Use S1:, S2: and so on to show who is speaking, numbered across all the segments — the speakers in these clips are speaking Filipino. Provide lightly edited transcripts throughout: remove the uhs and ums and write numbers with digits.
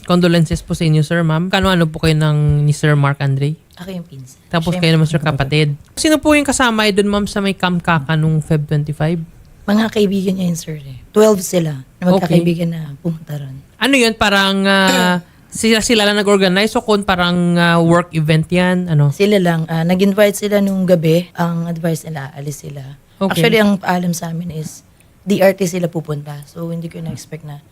S1: Condolences po sa inyo, sir, ma'am. Kano-ano po kayo ni Sir Mark Andre?
S2: Ako yung pinsan.
S1: Tapos
S2: Siya
S1: kayo
S2: yung
S1: naman, sir, kapatid. Sino po yung kasama doon, ma'am, sa may Kamkaka nung Feb 25?
S2: mga kaibigan niya yun, sir. 12 sila na magkakaibigan na pumunta ron.
S1: Ano yun? Parang sila lang nag-organize o kung parang work event yan? Ano?
S2: Sila lang, nag-invite sila nung gabi. Ang advice nila, alis sila.
S1: Okay.
S2: Actually, ang paalam sa amin is DRT sila pupunta. So, hindi ko na-expect na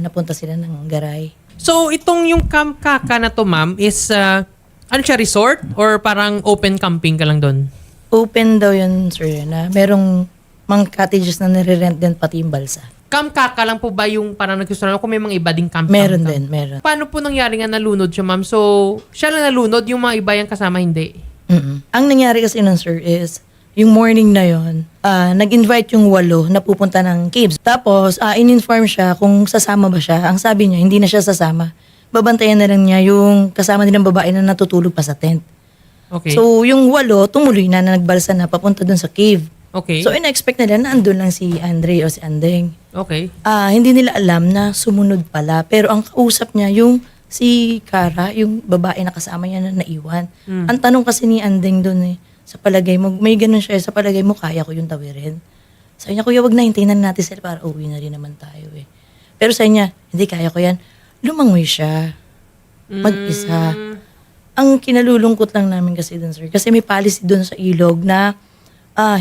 S2: napunta sila ng Garay.
S1: So, itong yung Kamkaka na to, ma'am, is ano siya, resort? Or parang open camping ka lang doon?
S2: Open daw yun, sir, na merong mga cottages na nire-rent din pati yung balsa.
S1: Kamkaka lang po ba yung parang nagsusunod? Kung may mga iba ding camping?
S2: Meron din, meron.
S1: Paano po nangyari nga nalunod siya, ma'am? So, siya lang nalunod, yung mga iba yung kasama hindi?
S2: Ang nangyari kasi nun, sir, is yung morning na yon, nag-invite yung 8 na pupunta ng caves. Tapos, in-inform siya kung sasama ba siya. Ang sabi niya, hindi na siya sasama. Babantayan na lang niya yung kasama nilang babae na natutulog pa sa tent.
S1: Okay.
S2: So, yung 8, tumuloy na nagbalsa na papunta dun sa cave.
S1: Okay.
S2: So, ina-expect nila na andun lang si Andre o si Andeng.
S1: Okay.
S2: Hindi nila alam na sumunod pala. Pero ang kausap niya, yung si Cara, yung babae na kasama niya na naiwan. Ang tanong kasi ni Andeng doon sa palagay mo, may ganun siya, sa palagay mo, kaya ko yung tawirin. Sabi niya, kuya, wag na, hintayin na natin sila para uwi na rin naman tayo eh. Pero sabi niya, hindi, kaya ko yan. Lumangoy siya. Mag-isa. Ang kinalulungkot lang namin kasi doon, sir, kasi may policy doon sa ilog na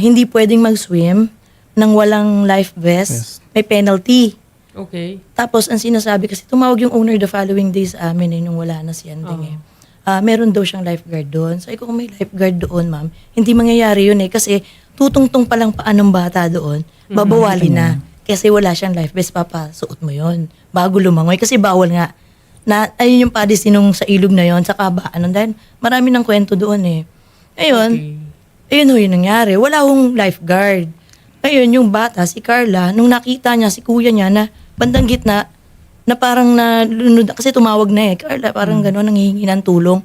S2: hindi pwedeng mag-swim nang walang life vest. May penalty.
S1: Okay.
S2: Tapos, ang sinasabi kasi, tumawag yung owner the following days sa amin nung wala na si Andeng meron daw siyang lifeguard doon. Sabi ko, kung may lifeguard doon, ma'am, hindi mangyayari yun kasi tutungtong pa lang paa ng bata doon, babawali na. Kasi wala siyang life vest, papasuot mo yon bago lumangoy. Kasi bawal nga. Ayun yung policy nung sa ilog na yon sa kabaan. Dahil marami ng kwento doon Ayun, ayun ho yung nangyari. Wala hong lifeguard. Ayun, yung bata, si Carla, nung nakita niya, si kuya niya na bandang gitna, na parang nalunod, kasi tumawag na Carla, parang gano'n, nanghihingi ng tulong.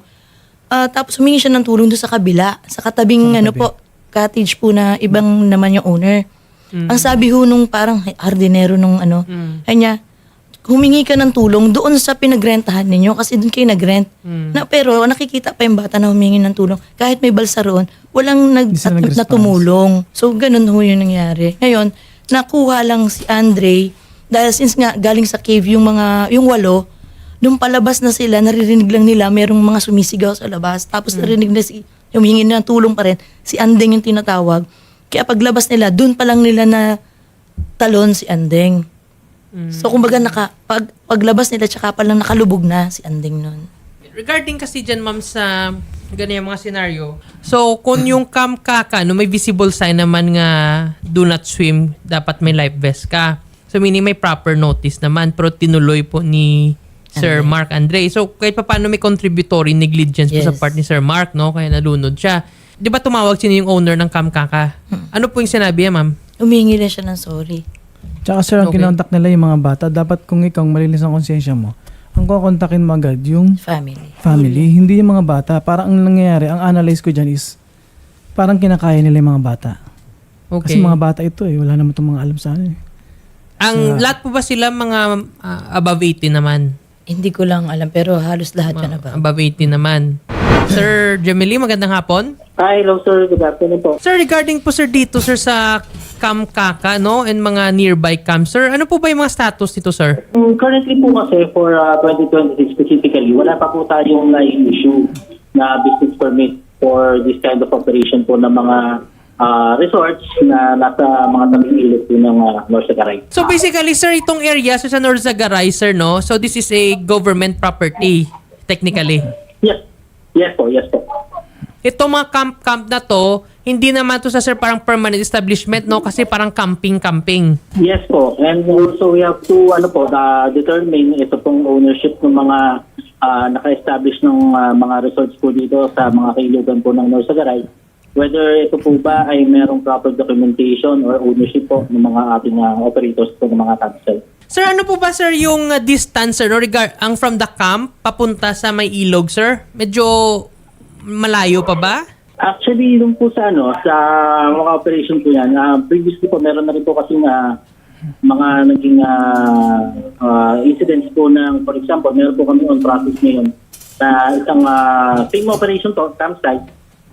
S2: Tapos humingi siya ng tulong doon sa kabila, sa katabing cottage po na ibang naman yung owner. Ang sabi ho nung parang hardinero nung kanya, humingi ka ng tulong doon sa pinagrentahan ninyo kasi doon kayo nagrent. Pero nakikita pa yung bata na humingi ng tulong. Kahit may balsa roon, walang na tumulong. So, ganun ho yung nangyari. Ngayon, nakuha lang si Andre dahil since nga galing sa cave yung 8, nung palabas na sila, naririnig lang nila merong mga sumisigaw sa labas. Tapos narinig na humingi ng tulong pa rin. Si Andeng yung tinatawag. Kaya paglabas nila, doon pa lang nila na talon si Andeng. So, kumbaga, paglabas nila, tsaka pa lang nakalubog na si Andeng nun.
S1: Regarding kasi dyan, ma'am, sa ganyan mga senaryo, so, kung yung Kamkaka, no, may visible sign naman nga do not swim, dapat may life vest ka. So, meaning may proper notice naman, pero tinuloy po ni Sir Mark Andre. So, kahit pa paano may contributory negligence po sa part ni Sir Mark, no? Kaya nalunod siya. Di ba tumawag sino yung owner ng Kamkaka? Ano po yung sinabi niya, ma'am?
S2: Humingi na siya ng sorry.
S3: Tsaka sir, ang kinontak nila yung mga bata, dapat kung ikaw malinis ang konsensya mo, ang kukontakin mo agad yung family, hindi yung mga bata. Parang ang nangyayari, ang analyze ko dyan is, parang kinakaya nila yung mga bata.
S1: Okay.
S3: Kasi mga bata ito wala naman itong mga alam sa ano
S1: Lahat po ba sila mga above 18 naman?
S2: Hindi ko lang alam, pero halos lahat yan above.
S1: Above 18 naman. Sir Jamily, magandang hapon.
S4: Hi, hello sir. Good afternoon po.
S1: Sir, regarding po sir dito sir sa Kamkaka, no, and mga nearby camps, sir, ano po ba yung mga status nito, sir?
S4: Currently po kasi for 2026 specifically, wala pa po tayong na-issue na business permit for this kind of operation po ng mga resorts na nasa mga tabing ilog po ng North Sagaray.
S1: So basically, sir, itong area sa North Sagaray, sir, no, so this is a government property, technically.
S4: Yes po.
S1: Itong mga camp na to, hindi naman to sa sir parang permanent establishment, no? Kasi parang camping.
S4: Yes po. And also we have to determine ito pong ownership ng mga naka-establish ng mga resorts po dito sa mga kailugan po ng North Sagaray. Whether ito po ba ay merong proper documentation or ownership po ng mga ating operators po ng mga campsite.
S1: Sir, ano po ba sir yung distance, sir, no, ang from the camp papunta sa may ilog, sir? Medyo malayo pa ba?
S4: Actually, yung po sa mga operation po yan, previously po meron na rin po kasi mga naging incidents po ng, for example, meron po kami on process ngayon na isang same operation to, campsite,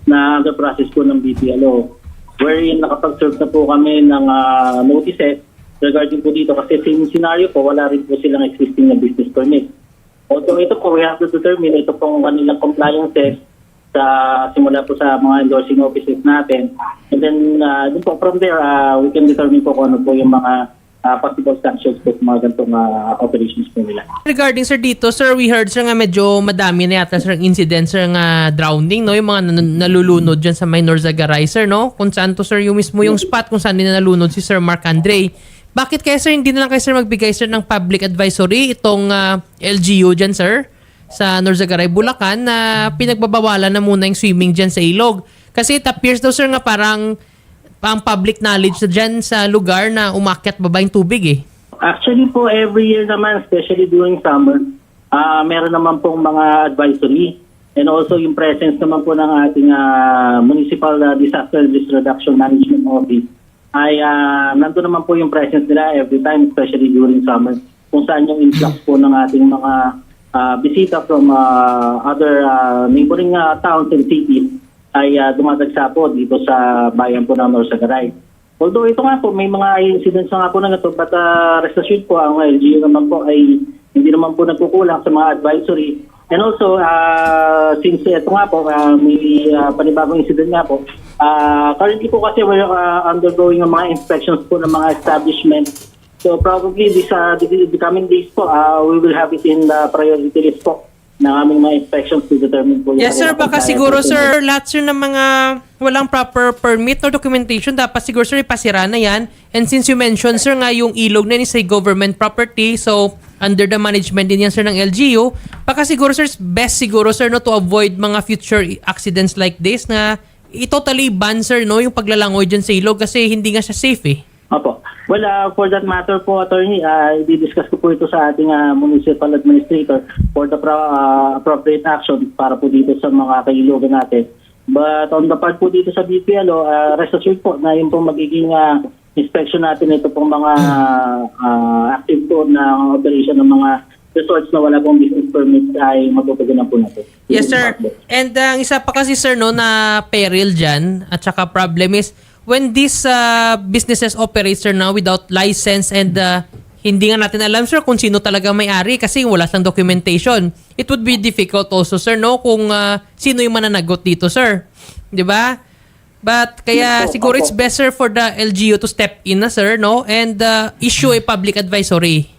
S4: na under process po ng BPLO, wherein nakapag-serve na po kami ng notices regarding po dito kasi same scenario po, wala rin po silang existing na business permit. Although ito po, we have to determine ito pong kanilang compliances sa simula po sa mga endorsing offices natin. And then, dun po, from there, we can determine po kung ano po yung mga possible sanctions po sa mga ganitong operations po nila.
S1: Regarding sir dito, sir, we heard sir nga medyo madami na yata sir ang incident sir nga drowning, no? Yung mga nalulunod dyan sa Minor Zagaray, sir, no? Kung saan to sir yung mismo yung spot kung saan din nalunod si Sir Mark Andre. Bakit kaya sir hindi na lang kayo sir magbigay sir ng public advisory itong LGU dyan sir sa Norzagaray, Bulacan na pinagbabawalan na muna yung swimming dyan sa ilog? Kasi it appears daw sir nga parang pang public knowledge na dyan sa lugar na umakyat baba yung tubig eh.
S4: Actually po, every year naman, especially during summer, meron naman pong mga advisory. And also yung presence naman po ng ating Municipal Disaster Risk Reduction Management Office ay nandun naman po yung presence nila every time, especially during summer, kung saan yung influx po ng ating mga bisita from other neighboring towns and cities ay dumadagsa po dito sa bayan po ng Norzagaray. Although ito nga po, may mga incidents na nga po na ito, but rest assured po, ang LGU naman po ay hindi naman po nagkukulang sa mga advisory. And also, since ito nga po, may panibagong incident nga po, currently po kasi we're undergoing mga inspections po ng mga establishments. So probably the coming days po, we will have it in the priority list po ng aming mga inspections to determine po.
S1: Yes sir, baka siguro sir, lahat sir ng mga walang proper permit or documentation, dapat siguro sir ipasira na yan. And since you mentioned sir nga yung ilog na yun is a government property, so under the management din yan sir ng LGU, baka siguro sir, best siguro sir no, to avoid mga future accidents like this na i-totally ban sir no, yung paglalangoy dyan sa ilog kasi hindi nga siya safe eh.
S4: Opo. Well, for that matter po, Attorney, i-discuss ko po ito sa ating municipal administrator for the appropriate action para po dito sa mga kailogan natin. But on the part po dito sa BPLO, rest assured po na yung pong magiging inspection natin ito pong mga active po na operation ng mga resorts na wala pong business permit ay matutugunan po natin.
S1: Yes sir. And ang isa pa kasi sir no na peril dyan at saka problem is when these businesses operate sir now without license and hindi nga natin alam sir kung sino talaga may-ari kasi wala sang documentation, it would be difficult also sir no kung sino yung mananagot dito sir. 'Di ba? But kaya siguro it's best sir for the LGU to step in na sir no and issue a public advisory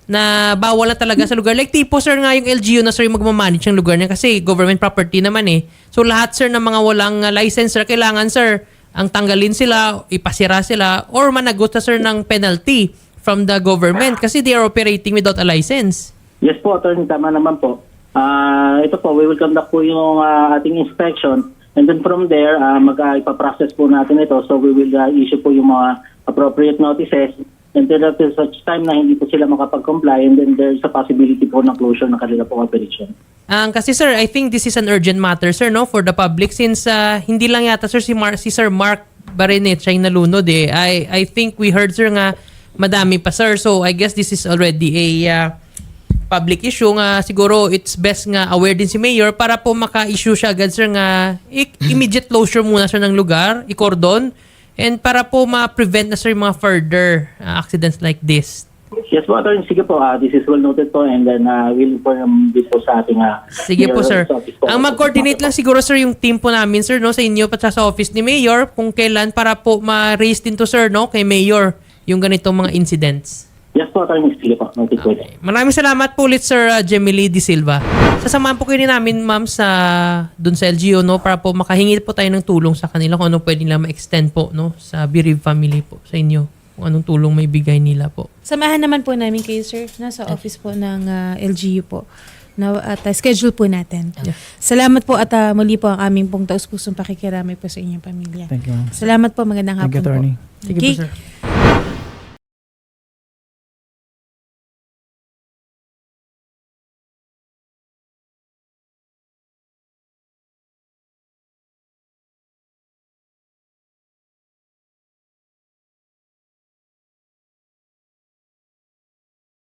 S1: na bawal na talaga sa lugar. Like tipo sir nga yung LGU na sir yung magmamanage ng lugar niya kasi government property naman eh. So lahat sir ng mga walang license sir, kailangan sir ang tanggalin sila, ipasira sila, or managot na sir ng penalty from the government kasi they are operating without a license.
S4: Yes po, Attorney, tama naman po. Ito po, we will conduct po yung ating inspection and then from there, ipaprocess po natin ito. So we will issue po yung mga appropriate notices and then at such time na hindi po sila makapag-comply and then there's a possibility po ng closure ng kanila pong operation.
S1: Kasi sir, I think this is an urgent matter sir no for the public since hindi lang yata sir si Sir Mark Barinet siya yung nalunod eh. I think we heard sir nga madami pa sir. So I guess this is already a public issue nga siguro it's best nga aware din si Mayor para po maka-issue siya agad sir nga immediate closure muna sir ng lugar, i-cordon and para po ma-prevent na sir mga further accidents like this.
S4: Yes po, Attorney. Sige po, this is well noted po and then we'll inform this po sa ating
S1: sige po, sir. Ang mag-coordinate lang siguro, sir, yung team po namin, sir, no, sa inyo at sa office ni Mayor kung kailan para po ma-raise din to, sir, no, kay Mayor yung ganitong mga incidents.
S4: Yes po, Attorney. Sige po. Noted po.
S1: Maraming salamat po ulit, Sir Jemily De Silva. Sasamahan po kayo namin, ma'am, dun sa LGU, no, para po makahingi po tayo ng tulong sa kanila kung ano pwede nila ma-extend po, no, sa bereaved family po, sa inyo. Kung anong tulong may bigay nila po.
S5: Samahan naman po namin kayo, sir, nasa office po ng LGU po. At schedule po natin.
S1: Yeah.
S5: Salamat po at muli po ang aming pong taus-pusong pakikiramay po sa inyong pamilya.
S3: Thank you.
S5: Salamat po, magandang
S3: Thank you,
S5: hapon po.
S3: Attorney.
S1: Sige po, sir.